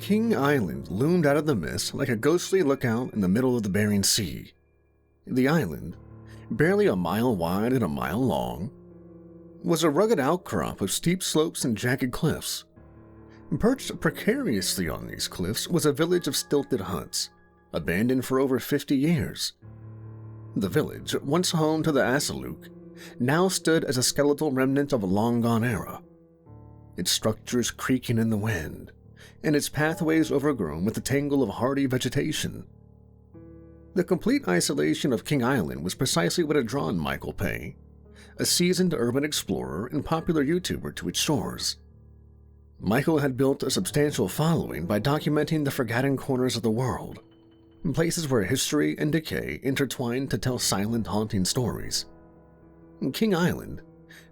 King Island loomed out of the mist like a ghostly lookout in the middle of the Bering Sea. The island, barely a mile wide and a mile long, was a rugged outcrop of steep slopes and jagged cliffs. Perched precariously on these cliffs was a village of stilted huts, abandoned for over 50 years. The village, once home to the Asaluk, now stood as a skeletal remnant of a long-gone era, its structures creaking in the wind, and its pathways overgrown with a tangle of hardy vegetation. The complete isolation of King Island was precisely what had drawn Michael Pay, a seasoned urban explorer and popular YouTuber, to its shores. Michael had built a substantial following by documenting the forgotten corners of the world, places where history and decay intertwined to tell silent, haunting stories. King Island,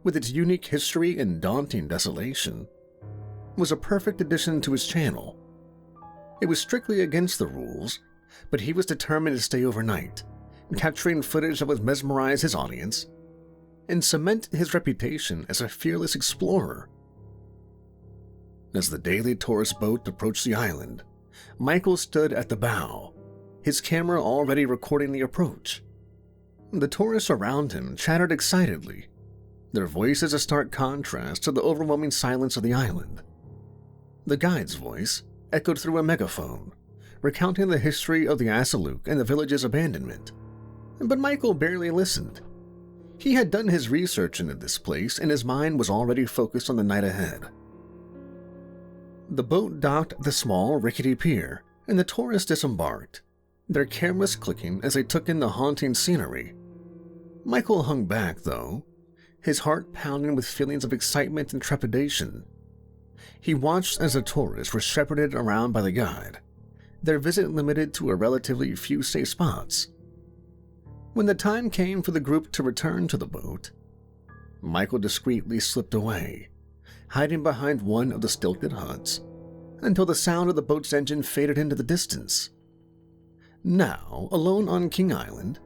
with its unique history and daunting desolation, was a perfect addition to his channel. It was strictly against the rules, but he was determined to stay overnight, capturing footage that would mesmerize his audience and cement his reputation as a fearless explorer. As the daily tourist boat approached the island, Michael stood at the bow, his camera already recording the approach. The tourists around him chattered excitedly, their voices a stark contrast to the overwhelming silence of the island. The guide's voice echoed through a megaphone, recounting the history of the Asaluk and the village's abandonment. But Michael barely listened. He had done his research into this place, and his mind was already focused on the night ahead. The boat docked at the small, rickety pier, and the tourists disembarked, their cameras clicking as they took in the haunting scenery. Michael hung back, though, his heart pounding with feelings of excitement and trepidation. He watched as the tourists were shepherded around by the guide, their visit limited to a relatively few safe spots. When the time came for the group to return to the boat, Michael discreetly slipped away, hiding behind one of the stilted huts until the sound of the boat's engine faded into the distance. Now, alone on King Island,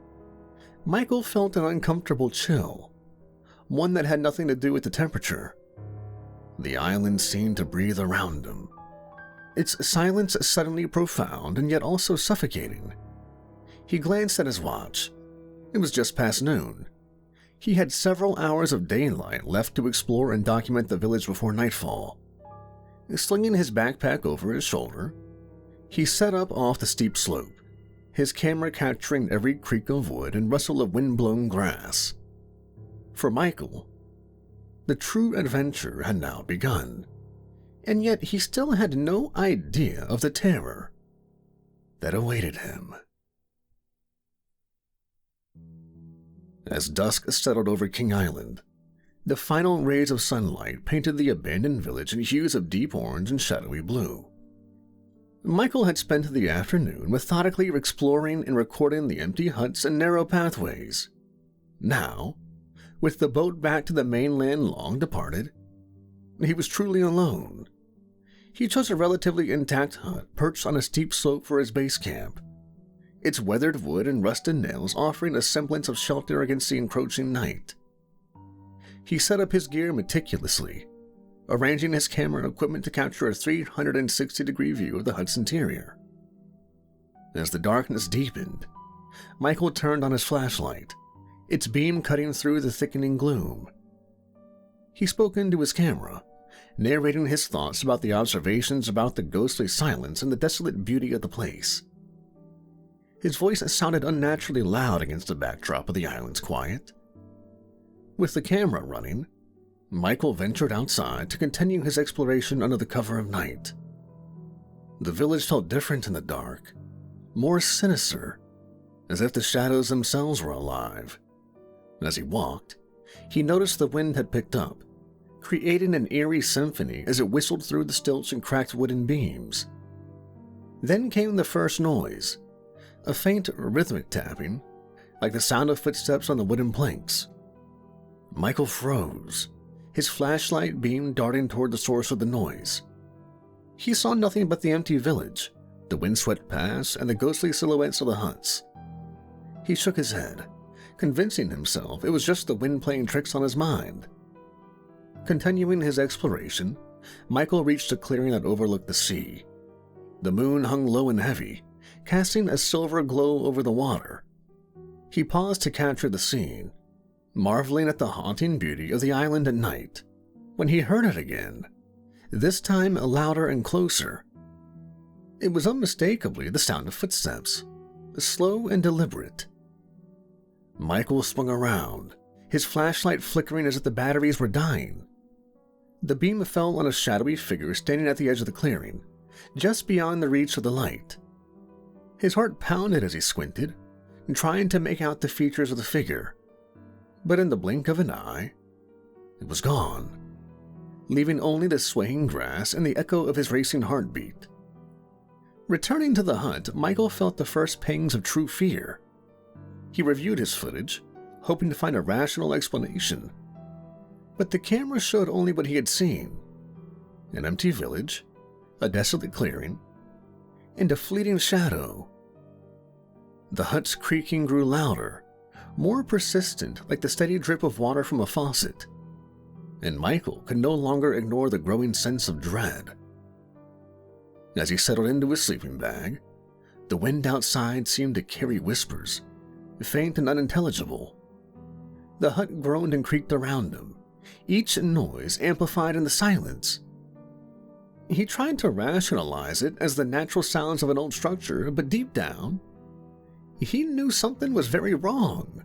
Michael felt an uncomfortable chill, one that had nothing to do with the temperature. The island seemed to breathe around him, its silence suddenly profound and yet also suffocating. He glanced at his watch. It was just past noon. He had several hours of daylight left to explore and document the village before nightfall. Slinging his backpack over his shoulder, he set up off the steep slope, his camera capturing every creak of wood and rustle of wind-blown grass. For Michael, the true adventure had now begun, and yet he still had no idea of the terror that awaited him. As dusk settled over King Island, the final rays of sunlight painted the abandoned village in hues of deep orange and shadowy blue. Michael had spent the afternoon methodically exploring and recording the empty huts and narrow pathways. Now, with the boat back to the mainland long departed, he was truly alone. He chose a relatively intact hut perched on a steep slope for his base camp, its weathered wood and rusted nails offering a semblance of shelter against the encroaching night. He set up his gear meticulously, arranging his camera equipment to capture a 360-degree view of the hut's interior. As the darkness deepened, Michael turned on his flashlight, its beam cutting through the thickening gloom. He spoke into his camera, narrating his thoughts about the observations about the ghostly silence and the desolate beauty of the place. His voice sounded unnaturally loud against the backdrop of the island's quiet. With the camera running, Michael ventured outside to continue his exploration under the cover of night. The village felt different in the dark, more sinister, as if the shadows themselves were alive. As he walked, he noticed the wind had picked up, creating an eerie symphony as it whistled through the stilts and cracked wooden beams. Then came the first noise, a faint rhythmic tapping, like the sound of footsteps on the wooden planks. Michael froze, his flashlight beam darting toward the source of the noise. He saw nothing but the empty village, the windswept pass, and the ghostly silhouettes of the huts. He shook his head, convincing himself it was just the wind playing tricks on his mind. Continuing his exploration, Michael reached a clearing that overlooked the sea. The moon hung low and heavy, casting a silver glow over the water. He paused to capture the scene, marveling at the haunting beauty of the island at night, when he heard it again, this time louder and closer. It was unmistakably the sound of footsteps, slow and deliberate. Michael swung around, his flashlight flickering as if the batteries were dying. The beam fell on a shadowy figure standing at the edge of the clearing, just beyond the reach of the light. His heart pounded as he squinted, trying to make out the features of the figure. But in the blink of an eye, it was gone, leaving only the swaying grass and the echo of his racing heartbeat. Returning to the hut, Michael felt the first pangs of true fear. He reviewed his footage, hoping to find a rational explanation. But the camera showed only what he had seen: an empty village, a desolate clearing, and a fleeting shadow. The hut's creaking grew louder, more persistent, like the steady drip of water from a faucet, and Michael could no longer ignore the growing sense of dread. As he settled into his sleeping bag, the wind outside seemed to carry whispers, faint and unintelligible. The hut groaned and creaked around him, each noise amplified in the silence. He tried to rationalize it as the natural sounds of an old structure, but deep down, he knew something was very wrong.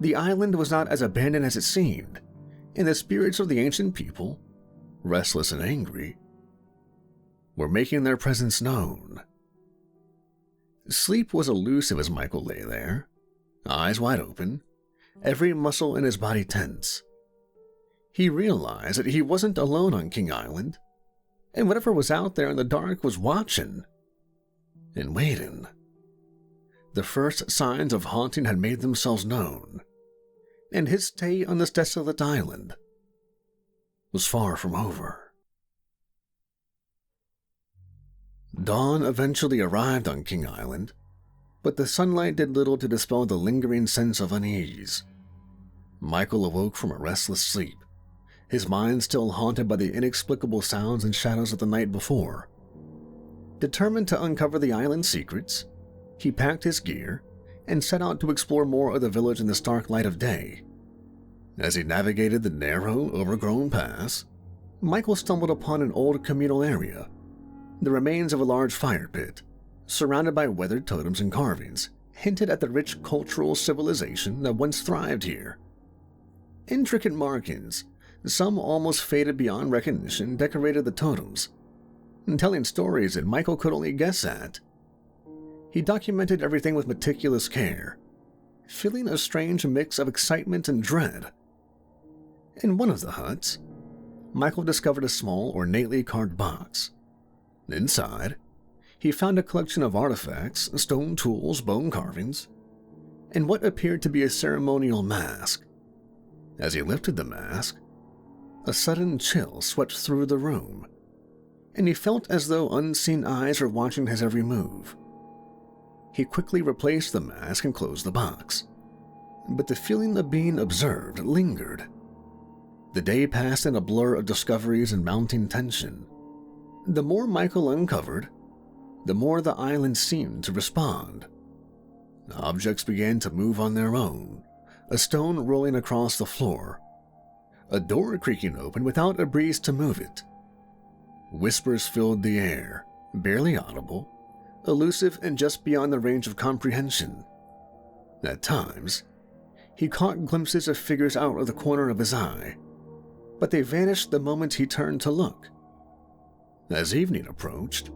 The island was not as abandoned as it seemed, and the spirits of the ancient people, restless and angry, were making their presence known. Sleep was elusive as Michael lay there, eyes wide open, every muscle in his body tense. He realized that he wasn't alone on King Island, and whatever was out there in the dark was watching and waiting. The first signs of haunting had made themselves known, and his stay on this desolate island was far from over. Dawn eventually arrived on King Island, but the sunlight did little to dispel the lingering sense of unease. Michael awoke from a restless sleep, his mind still haunted by the inexplicable sounds and shadows of the night before. Determined to uncover the island's secrets, he packed his gear and set out to explore more of the village in the stark light of day. As he navigated the narrow, overgrown paths, Michael stumbled upon an old communal area, the remains of a large fire pit, surrounded by weathered totems and carvings, hinted at the rich cultural civilization that once thrived here. Intricate markings, some almost faded beyond recognition, decorated the totems, telling stories that Michael could only guess at. He documented everything with meticulous care, feeling a strange mix of excitement and dread. In one of the huts, Michael discovered a small, ornately carved box. Inside, he found a collection of artifacts, stone tools, bone carvings, and what appeared to be a ceremonial mask. As he lifted the mask, a sudden chill swept through the room, and he felt as though unseen eyes were watching his every move. He quickly replaced the mask and closed the box, but the feeling of being observed lingered. The day passed in a blur of discoveries and mounting tension. The more Michael uncovered, the more the island seemed to respond. Objects began to move on their own, a stone rolling across the floor, a door creaking open without a breeze to move it. Whispers filled the air, barely audible, elusive and just beyond the range of comprehension. At times, he caught glimpses of figures out of the corner of his eye, but they vanished the moment he turned to look. As evening approached,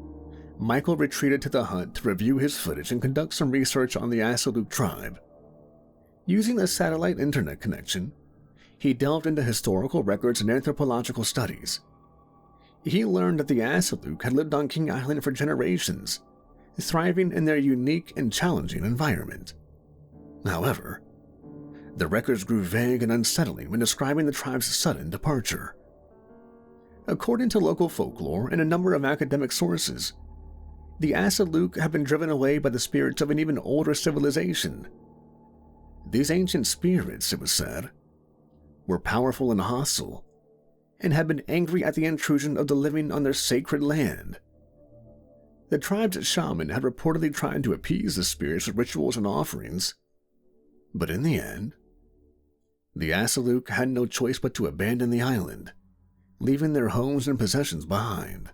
Michael retreated to the hut to review his footage and conduct some research on the Asaluk tribe. Using a satellite internet connection, he delved into historical records and anthropological studies. He learned that the Asaluk had lived on King Island for generations, thriving in their unique and challenging environment. However, the records grew vague and unsettling when describing the tribe's sudden departure. According to local folklore and a number of academic sources, the Asaluk had been driven away by the spirits of an even older civilization. These ancient spirits, it was said, were powerful and hostile, and had been angry at the intrusion of the living on their sacred land. The tribe's shaman had reportedly tried to appease the spirits with rituals and offerings, but in the end, the Asaluk had no choice but to abandon the island, leaving their homes and possessions behind.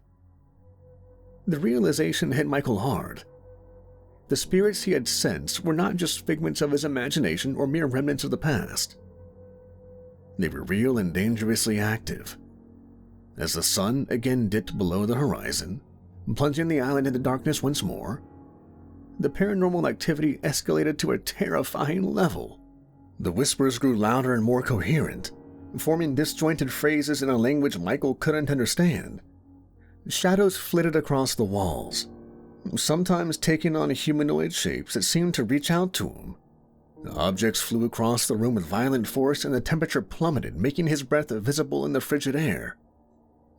The realization hit Michael hard. The spirits he had sensed were not just figments of his imagination or mere remnants of the past. They were real and dangerously active. As the sun again dipped below the horizon, plunging the island into darkness once more, the paranormal activity escalated to a terrifying level. The whispers grew louder and more coherent, forming disjointed phrases in a language Michael couldn't understand. Shadows flitted across the walls, sometimes taking on humanoid shapes that seemed to reach out to him. Objects flew across the room with violent force and the temperature plummeted, making his breath visible in the frigid air.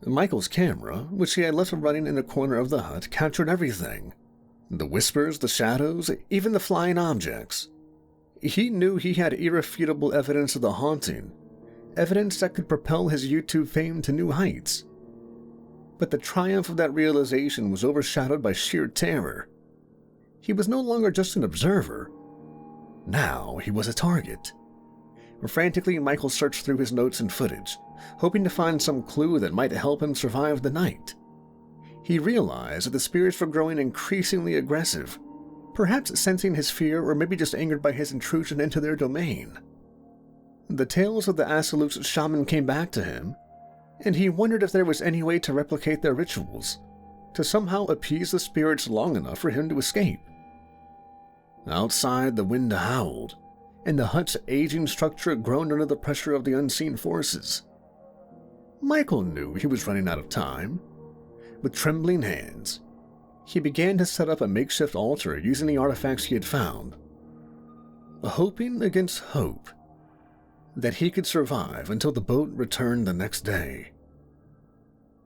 Michael's camera, which he had left running in the corner of the hut, captured everything. The whispers, the shadows, even the flying objects. He knew he had irrefutable evidence of the haunting, evidence that could propel his YouTube fame to new heights. But the triumph of that realization was overshadowed by sheer terror. He was no longer just an observer. Now he was a target. Frantically, Michael searched through his notes and footage, hoping to find some clue that might help him survive the night. He realized that the spirits were growing increasingly aggressive, perhaps sensing his fear or maybe just angered by his intrusion into their domain. The tales of the Asaluk's shaman came back to him, and he wondered if there was any way to replicate their rituals, to somehow appease the spirits long enough for him to escape. Outside, the wind howled, and the hut's aging structure groaned under the pressure of the unseen forces. Michael knew he was running out of time. With trembling hands, he began to set up a makeshift altar using the artifacts he had found, hoping against hope that he could survive until the boat returned the next day.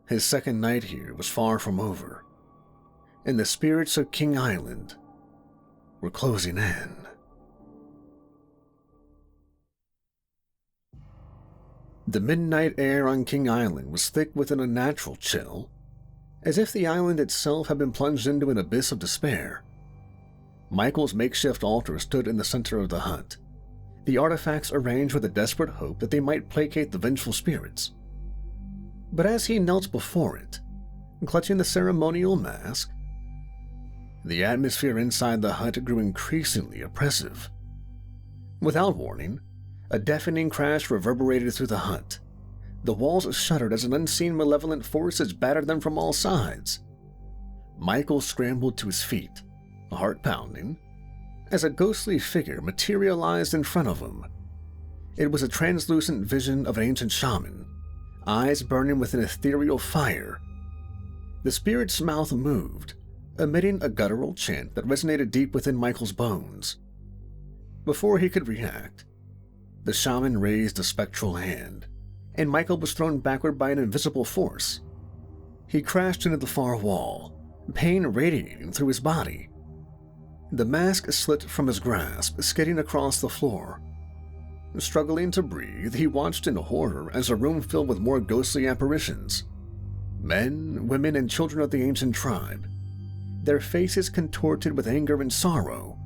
His second night here was far from over, and the spirits of King Island were closing in. The midnight air on King Island was thick with an unnatural chill, as if the island itself had been plunged into an abyss of despair. Michael's makeshift altar stood in the center of the hut, the artifacts arranged with a desperate hope that they might placate the vengeful spirits. But as he knelt before it, clutching the ceremonial mask, the atmosphere inside the hut grew increasingly oppressive. Without warning, a deafening crash reverberated through the hut. The walls shuddered as an unseen malevolent forces battered them from all sides. Michael scrambled to his feet, heart pounding, as a ghostly figure materialized in front of him. It was a translucent vision of an ancient shaman, eyes burning with an ethereal fire. The spirit's mouth moved, emitting a guttural chant that resonated deep within Michael's bones. Before he could react, the shaman raised a spectral hand, and Michael was thrown backward by an invisible force. He crashed into the far wall, pain radiating through his body. The mask slipped from his grasp, skidding across the floor. Struggling to breathe, he watched in horror as the room filled with more ghostly apparitions. Men, women, and children of the ancient tribe, their faces contorted with anger and sorrow.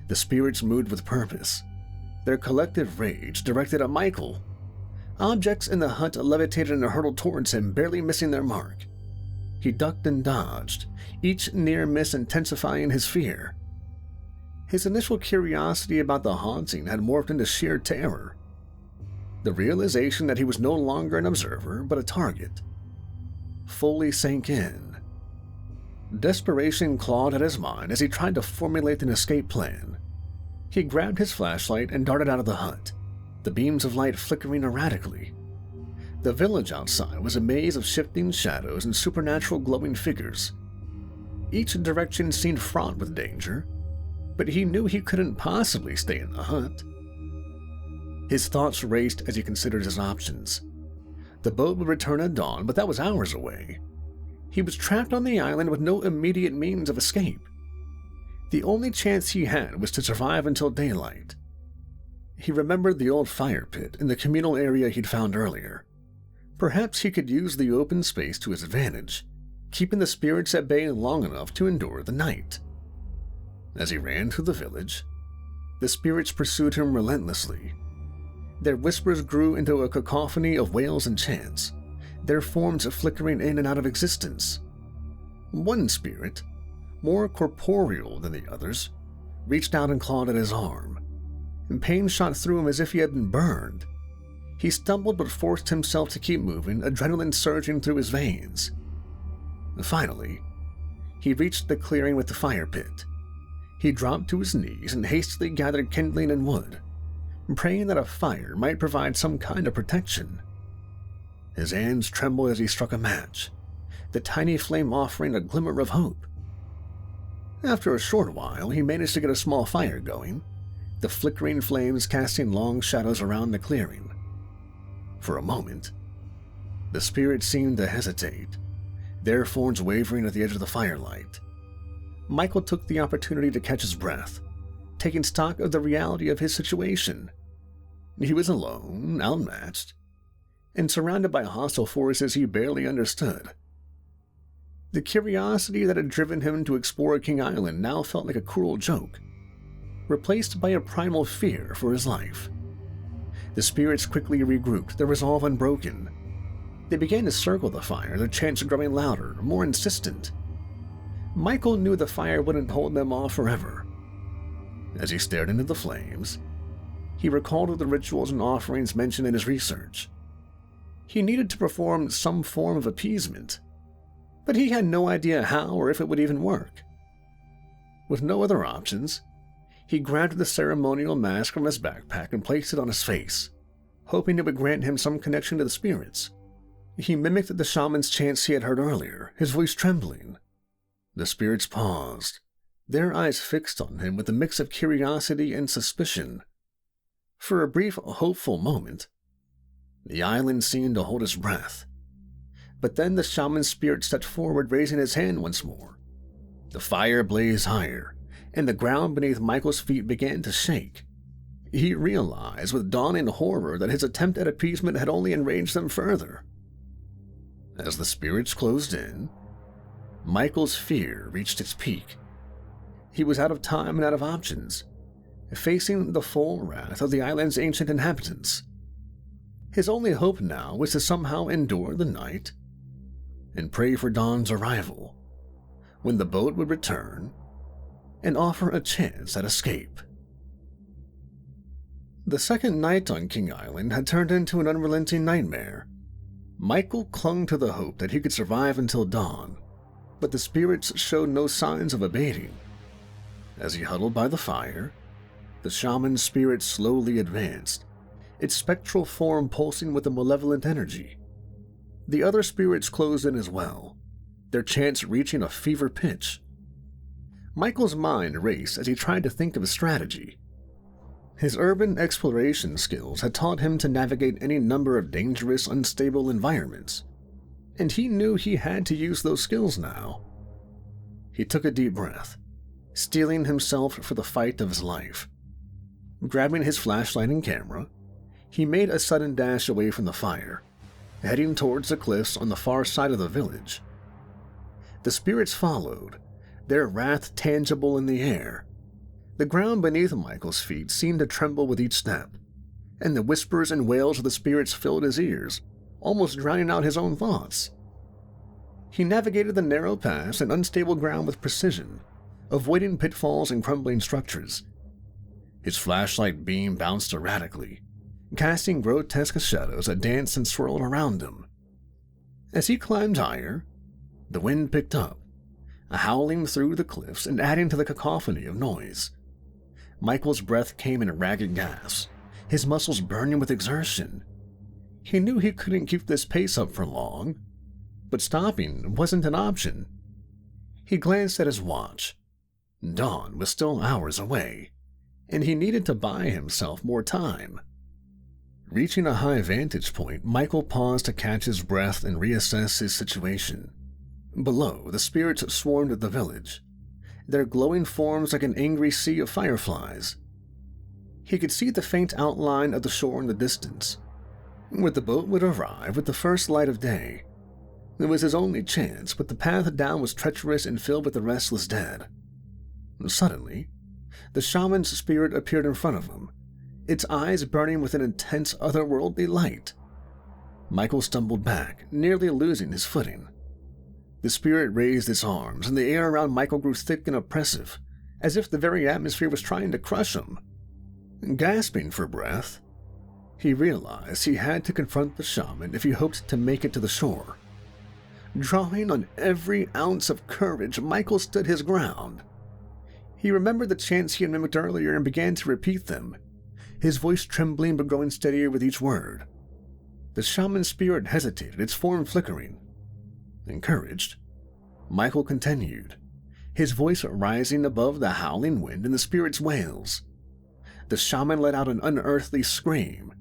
The spirits moved with purpose, their collective rage directed at Michael. Objects in the hut levitated and hurtled towards him, barely missing their mark. He ducked and dodged, each near miss intensifying his fear. His initial curiosity about the haunting had morphed into sheer terror. The realization that he was no longer an observer, but a target, fully sank in. Desperation clawed at his mind as he tried to formulate an escape plan. He grabbed his flashlight and darted out of the hut, the beams of light flickering erratically. The village outside was a maze of shifting shadows and supernatural glowing figures. Each direction seemed fraught with danger, but he knew he couldn't possibly stay in the hut. His thoughts raced as he considered his options. The boat would return at dawn, but that was hours away. He was trapped on the island with no immediate means of escape. The only chance he had was to survive until daylight. He remembered the old fire pit in the communal area he'd found earlier. Perhaps he could use the open space to his advantage, keeping the spirits at bay long enough to endure the night. As he ran through the village, the spirits pursued him relentlessly. Their whispers grew into a cacophony of wails and chants, their forms flickering in and out of existence. One spirit, more corporeal than the others, reached out and clawed at his arm, and pain shot through him as if he had been burned. He stumbled but forced himself to keep moving, adrenaline surging through his veins. Finally, he reached the clearing with the fire pit. He dropped to his knees and hastily gathered kindling and wood, praying that a fire might provide some kind of protection. His hands trembled as he struck a match, the tiny flame offering a glimmer of hope. After a short while, he managed to get a small fire going, the flickering flames casting long shadows around the clearing. For a moment, the spirits seemed to hesitate, their forms wavering at the edge of the firelight. Michael took the opportunity to catch his breath, taking stock of the reality of his situation. He was alone, outmatched, and surrounded by hostile forces he barely understood. The curiosity that had driven him to explore King Island now felt like a cruel joke, replaced by a primal fear for his life. The spirits quickly regrouped, their resolve unbroken. They began to circle the fire, their chants growing louder, more insistent. Michael knew the fire wouldn't hold them off forever. As he stared into the flames, he recalled the rituals and offerings mentioned in his research. He needed to perform some form of appeasement, but he had no idea how or if it would even work. With no other options, he grabbed the ceremonial mask from his backpack and placed it on his face, hoping it would grant him some connection to the spirits. He mimicked the shaman's chants he had heard earlier, his voice trembling. The spirits paused, their eyes fixed on him with a mix of curiosity and suspicion. For a brief, hopeful moment, the island seemed to hold its breath. But then the shaman's spirit stepped forward, raising his hand once more. The fire blazed higher, and the ground beneath Michael's feet began to shake. He realized with dawning horror that his attempt at appeasement had only enraged them further. As the spirits closed in, Michael's fear reached its peak. He was out of time and out of options, facing the full wrath of the island's ancient inhabitants. His only hope now was to somehow endure the night and pray for dawn's arrival, when the boat would return and offer a chance at escape. The second night on King Island had turned into an unrelenting nightmare. Michael clung to the hope that he could survive until dawn, but the spirits showed no signs of abating. As he huddled by the fire, the shaman's spirit slowly advanced, its spectral form pulsing with a malevolent energy. The other spirits closed in as well, their chants reaching a fever pitch. Michael's mind raced as he tried to think of a strategy. His urban exploration skills had taught him to navigate any number of dangerous, unstable environments, and he knew he had to use those skills now. He took a deep breath, steeling himself for the fight of his life. Grabbing his flashlight and camera, he made a sudden dash away from the fire, heading towards the cliffs on the far side of the village. The spirits followed, their wrath tangible in the air. The ground beneath Michael's feet seemed to tremble with each step, and the whispers and wails of the spirits filled his ears, almost drowning out his own thoughts. He navigated the narrow paths and unstable ground with precision, avoiding pitfalls and crumbling structures. His flashlight beam bounced erratically, casting grotesque shadows that danced and swirled around him. As he climbed higher, the wind picked up, howling through the cliffs and adding to the cacophony of noise. Michael's breath came in ragged gasps, his muscles burning with exertion. He knew he couldn't keep this pace up for long, but stopping wasn't an option. He glanced at his watch. Dawn was still hours away, and he needed to buy himself more time. Reaching a high vantage point, Michael paused to catch his breath and reassess his situation. Below, the spirits swarmed at the village, their glowing forms like an angry sea of fireflies. He could see the faint outline of the shore in the distance, where the boat would arrive with the first light of day. It was his only chance, but the path down was treacherous and filled with the restless dead. Suddenly, the shaman's spirit appeared in front of him, its eyes burning with an intense otherworldly light. Michael stumbled back, nearly losing his footing. The spirit raised its arms, and the air around Michael grew thick and oppressive, as if the very atmosphere was trying to crush him. Gasping for breath, he realized he had to confront the shaman if he hoped to make it to the shore. Drawing on every ounce of courage, Michael stood his ground. He remembered the chants he had mimicked earlier and began to repeat them, his voice trembling but growing steadier with each word. The shaman's spirit hesitated, its form flickering. Encouraged, Michael continued, his voice rising above the howling wind and the spirit's wails. The shaman let out an unearthly scream,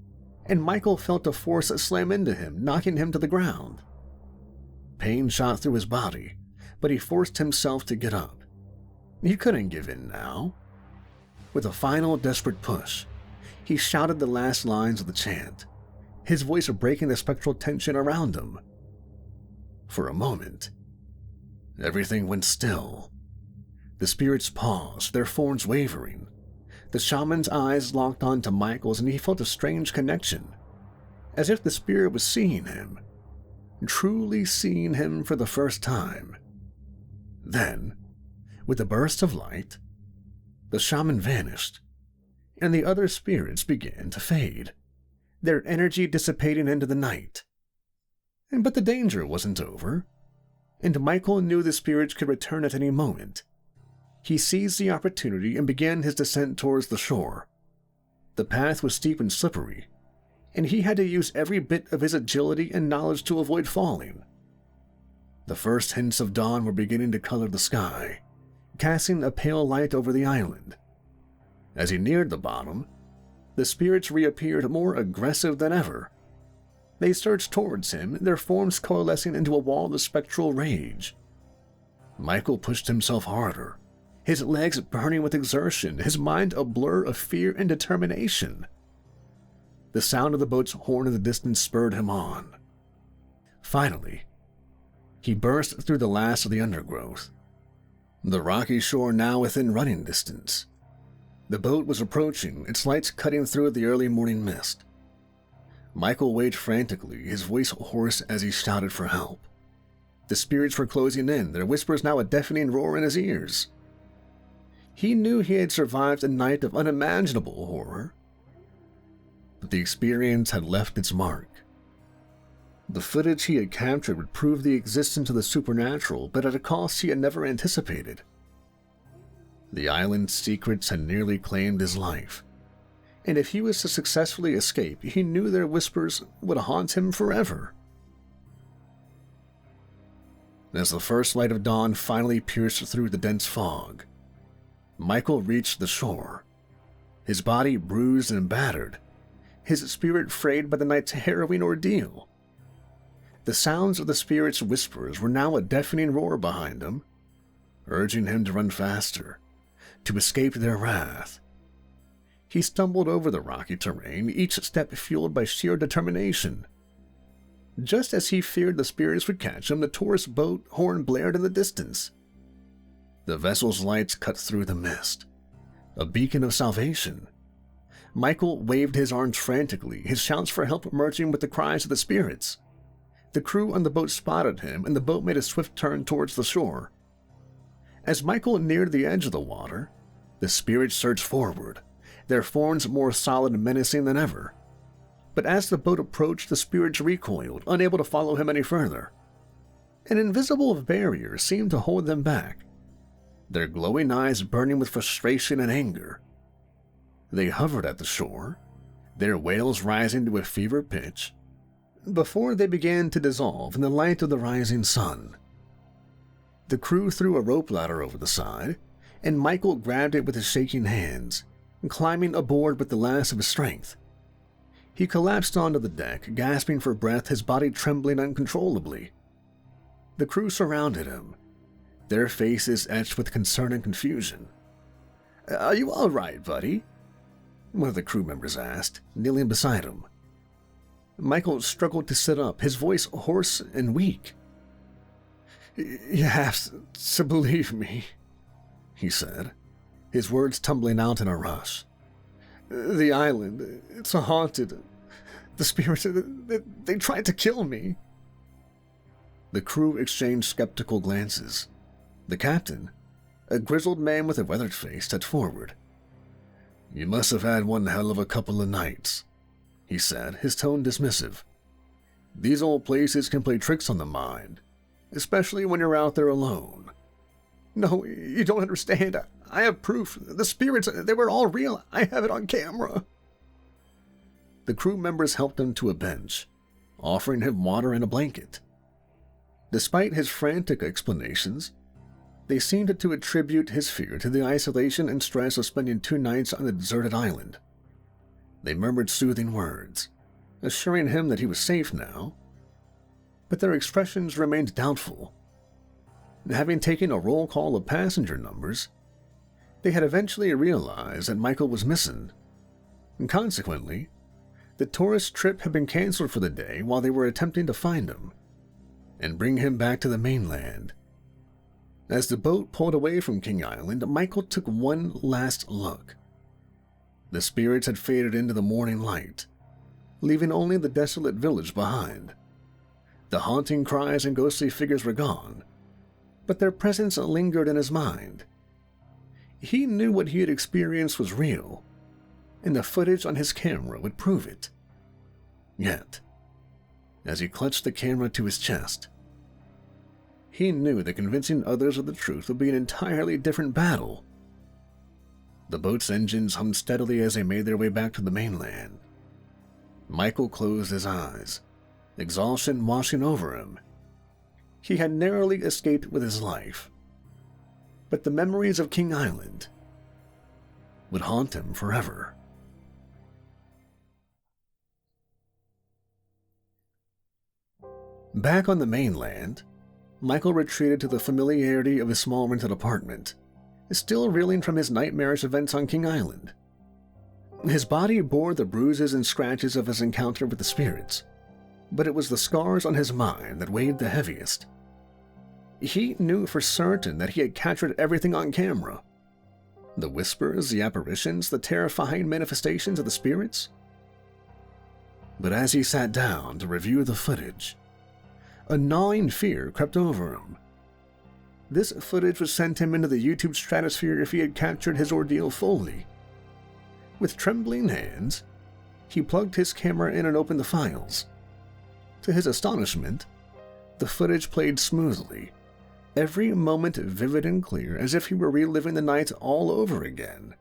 and Michael felt a force slam into him, knocking him to the ground. Pain shot through his body, but he forced himself to get up. He couldn't give in now. With a final desperate push, he shouted the last lines of the chant, his voice breaking the spectral tension around him. For a moment, everything went still. The spirits paused, their forms wavering. The shaman's eyes locked onto Michael's, and he felt a strange connection, as if the spirit was seeing him, truly seeing him for the first time. Then, with a burst of light, the shaman vanished, and the other spirits began to fade, their energy dissipating into the night. But the danger wasn't over, and Michael knew the spirits could return at any moment. He seized the opportunity and began his descent towards the shore. The path was steep and slippery, and he had to use every bit of his agility and knowledge to avoid falling. The first hints of dawn were beginning to color the sky, casting a pale light over the island. As he neared the bottom, the spirits reappeared more aggressive than ever. They surged towards him, their forms coalescing into a wall of spectral rage. Michael pushed himself harder, his legs burning with exertion, his mind a blur of fear and determination. The sound of the boat's horn in the distance spurred him on. Finally, he burst through the last of the undergrowth, the rocky shore now within running distance. The boat was approaching, its lights cutting through the early morning mist. Michael waved frantically, his voice hoarse as he shouted for help. The spirits were closing in, their whispers now a deafening roar in his ears. He knew he had survived a night of unimaginable horror, but the experience had left its mark. The footage he had captured would prove the existence of the supernatural, but at a cost he had never anticipated. The island's secrets had nearly claimed his life, and if he was to successfully escape, he knew their whispers would haunt him forever. As the first light of dawn finally pierced through the dense fog, Michael reached the shore, his body bruised and battered, his spirit frayed by the night's harrowing ordeal. The sounds of the spirits' whispers were now a deafening roar behind him, urging him to run faster, to escape their wrath. He stumbled over the rocky terrain, each step fueled by sheer determination. Just as he feared the spirits would catch him, the tourist boat horn blared in the distance. The vessel's lights cut through the mist, a beacon of salvation. Michael waved his arms frantically, his shouts for help merging with the cries of the spirits. The crew on the boat spotted him, and the boat made a swift turn towards the shore. As Michael neared the edge of the water, the spirits surged forward, their forms more solid and menacing than ever. But as the boat approached, the spirits recoiled, unable to follow him any further. An invisible barrier seemed to hold them back, their glowing eyes burning with frustration and anger. They hovered at the shore, their wails rising to a fever pitch, before they began to dissolve in the light of the rising sun. The crew threw a rope ladder over the side, and Michael grabbed it with his shaking hands, climbing aboard with the last of his strength. He collapsed onto the deck, gasping for breath, his body trembling uncontrollably. The crew surrounded him, their faces etched with concern and confusion. "Are you all right, buddy?" one of the crew members asked, kneeling beside him. Michael struggled to sit up, his voice hoarse and weak. You have to believe me, he said, his words tumbling out in a rush. The island, it's haunted. The spirits, they tried to kill me. The crew exchanged skeptical glances. The captain, a grizzled man with a weathered face, stepped forward. You must have had one hell of a couple of nights, he said, his tone dismissive. These old places can play tricks on the mind, especially when you're out there alone. No, you don't understand. I have proof. The spirits, they were all real. I have it on camera. The crew members helped him to a bench, offering him water and a blanket. Despite his frantic explanations, they seemed to attribute his fear to the isolation and stress of spending 2 nights on the deserted island. They murmured soothing words, assuring him that he was safe now, but their expressions remained doubtful. Having taken a roll call of passenger numbers, they had eventually realized that Michael was missing, and consequently, the tourist trip had been canceled for the day while they were attempting to find him and bring him back to the mainland. As the boat pulled away from King Island, Michael took one last look. The spirits had faded into the morning light, leaving only the desolate village behind. The haunting cries and ghostly figures were gone, but their presence lingered in his mind. He knew what he had experienced was real, and the footage on his camera would prove it. Yet, as he clutched the camera to his chest, he knew that convincing others of the truth would be an entirely different battle. The boat's engines hummed steadily as they made their way back to the mainland. Michael closed his eyes, exhaustion washing over him. He had narrowly escaped with his life, but the memories of King Island would haunt him forever. Back on the mainland, Michael retreated to the familiarity of his small rented apartment, still reeling from his nightmarish events on King Island. His body bore the bruises and scratches of his encounter with the spirits, but it was the scars on his mind that weighed the heaviest. He knew for certain that he had captured everything on camera. The whispers, the apparitions, the terrifying manifestations of the spirits. But as he sat down to review the footage, a gnawing fear crept over him. This footage would send him into the YouTube stratosphere if he had captured his ordeal fully. With trembling hands, he plugged his camera in and opened the files. To his astonishment, the footage played smoothly, every moment vivid and clear, as if he were reliving the night all over again.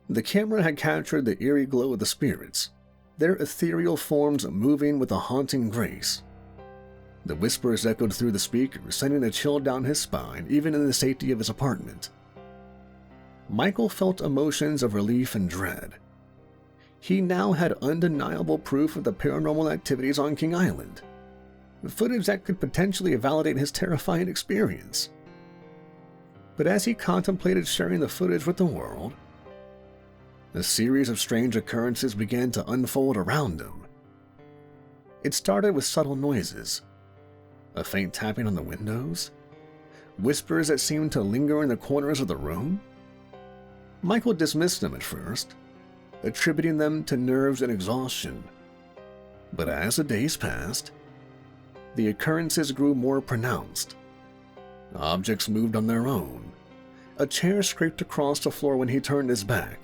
The camera had captured the eerie glow of the spirits, their ethereal forms moving with a haunting grace. The whispers echoed through the speakers, sending a chill down his spine, even in the safety of his apartment. Michael felt emotions of relief and dread. He now had undeniable proof of the paranormal activities on King Island, footage that could potentially validate his terrifying experience. But as he contemplated sharing the footage with the world, a series of strange occurrences began to unfold around him. It started with subtle noises, a faint tapping on the windows, whispers that seemed to linger in the corners of the room. Michael dismissed them at first, attributing them to nerves and exhaustion. But as the days passed, the occurrences grew more pronounced. Objects moved on their own. A chair scraped across the floor when he turned his back.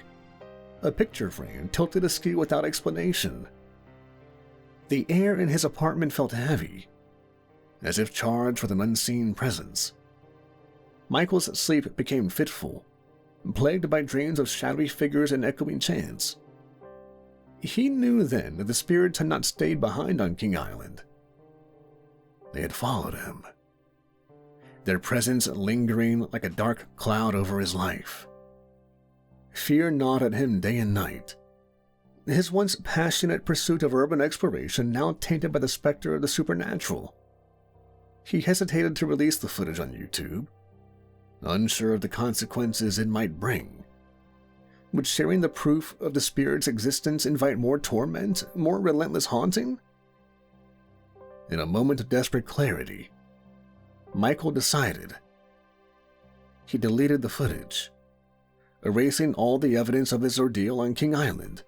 A picture frame tilted askew without explanation. The air in his apartment felt heavy, as if charged with an unseen presence. Michael's sleep became fitful, plagued by dreams of shadowy figures and echoing chants. He knew then that the spirits had not stayed behind on King Island. They had followed him, their presence lingering like a dark cloud over his life. Fear gnawed at him day and night, his once passionate pursuit of urban exploration now tainted by the specter of the supernatural. He hesitated to release the footage on YouTube, unsure of the consequences it might bring. Would sharing the proof of the spirit's existence invite more torment, more relentless haunting? In a moment of desperate clarity, Michael decided. He deleted the footage, erasing all the evidence of his ordeal on King Island.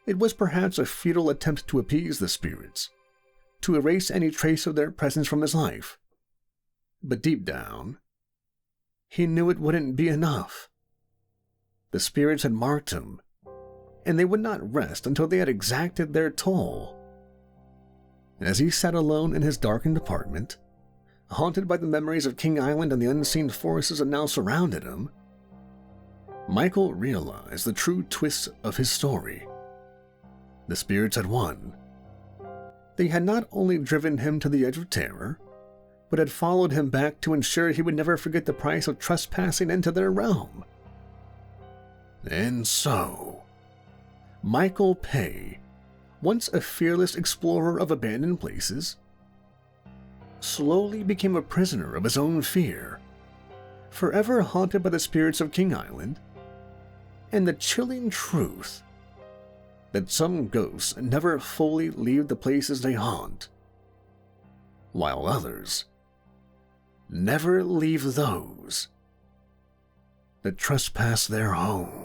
It was perhaps a futile attempt to appease the spirits, to erase any trace of their presence from his life. But deep down, he knew it wouldn't be enough. The spirits had marked him, and they would not rest until they had exacted their toll. As he sat alone in his darkened apartment, haunted by the memories of King Island and the unseen forces that now surrounded him, Michael realized the true twist of his story. The spirits had won. They had not only driven him to the edge of terror, but had followed him back to ensure he would never forget the price of trespassing into their realm. And so, Michael Pay, once a fearless explorer of abandoned places, slowly became a prisoner of his own fear, forever haunted by the spirits of King Island, and the chilling truth that some ghosts never fully leave the places they haunt, while others never leave those that trespass their home.